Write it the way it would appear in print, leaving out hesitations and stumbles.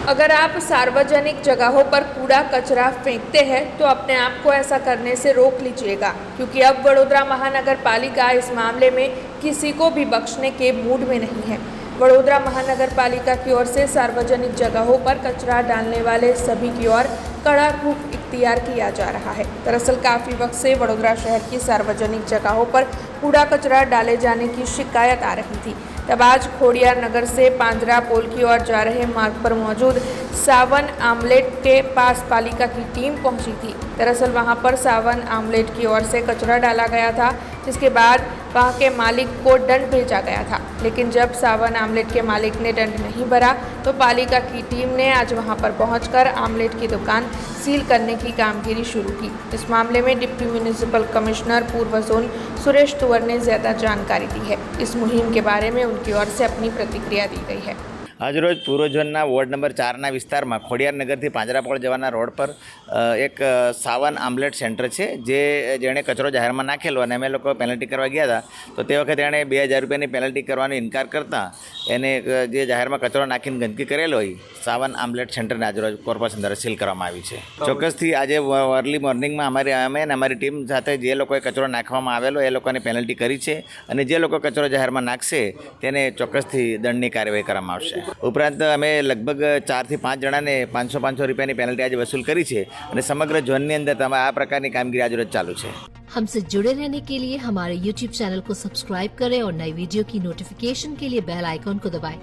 अगर आप सार्वजनिक जगहों पर कूड़ा कचरा फेंकते हैं तो अपने आप को ऐसा करने से रोक लीजिएगा, क्योंकि अब वडोदरा महानगर पालिका इस मामले में किसी को भी बख्शने के मूड में नहीं है। वडोदरा महानगर पालिका की ओर से सार्वजनिक जगहों पर कचरा डालने वाले सभी की ओर कड़ा रुख इख्तियार किया जा रहा है। दरअसल काफ़ी वक्त से वडोदरा शहर की सार्वजनिक जगहों पर कूड़ा कचरा डाले जाने की शिकायत आ रही थी। तब आज खोडियार नगर से पांजरा पोल की ओर जा रहे मार्ग पर मौजूद सावन आमलेट के पास पालिका की टीम पहुंची थी। दरअसल वहां पर सावन आमलेट की ओर से कचरा डाला गया था, जिसके बाद वहां के मालिक को दंड भेजा गया था। लेकिन जब सावन आमलेट के मालिक ने दंड नहीं भरा तो पालिका की टीम ने आज वहां पर पहुंचकर आमलेट की दुकान सील करने की कामगिरी शुरू की। इस मामले में डिप्टी म्यूनिसिपल कमिश्नर पूर्व जोन सुरेश तुवर ने ज़्यादा जानकारी दी है। इस मुहिम के बारे में उनकी ओर से अपनी प्रतिक्रिया दी गई है। આજરોજ પૂર્વ ઝોનના વોર્ડ નંબર 4ના વિસ્તારમાં ખોડિયાર નગરથી પાંજરાપોળ જવાના રોડ પર એક સાવન આમલેટ સેન્ટર છે, જેણે કચરો જાહેરમાં નાખેલો અને અમે લોકો પેનલ્ટી કરવા ગયા હતા. તો તે વખતે એણે 2000 રૂપિયાની પેનલ્ટી કરવાનો ઇનકાર કરતાં એને જે જાહેરમાં કચરો નાખીને ગંદકી કરેલો હોય સાવન આમલેટ સેન્ટરને આજરોજ કોર્પોરેશન દ્વારા સીલ કરવામાં આવી છે. ચોક્કસથી આજે અર્લી મોર્નિંગમાં અમે અને અમારી ટીમ સાથે જે લોકોએ કચરો નાખવામાં આવેલો એ લોકોને પેનલ્ટી કરી છે અને જે લોકો કચરો જાહેરમાં નાખશે તેને ચોક્કસથી દંડની કાર્યવાહી કરવામાં આવશે. ઉપરાંત અમે લગભગ 4 થી 5 જણાને 500 રૂપિયાની પેનલ્ટી આજે વસૂલ કરી છે અને સમગ્ર ઝોનની અંદર આ પ્રકારની કામગીરી આજે રોજ ચાલુ છે. हमसे जुड़े रहने के लिए हमारे YouTube चैनल को सब्सक्राइब करें और नई वीडियो की नोटिफिकेशन के लिए बेल आइकॉन को दबाएं।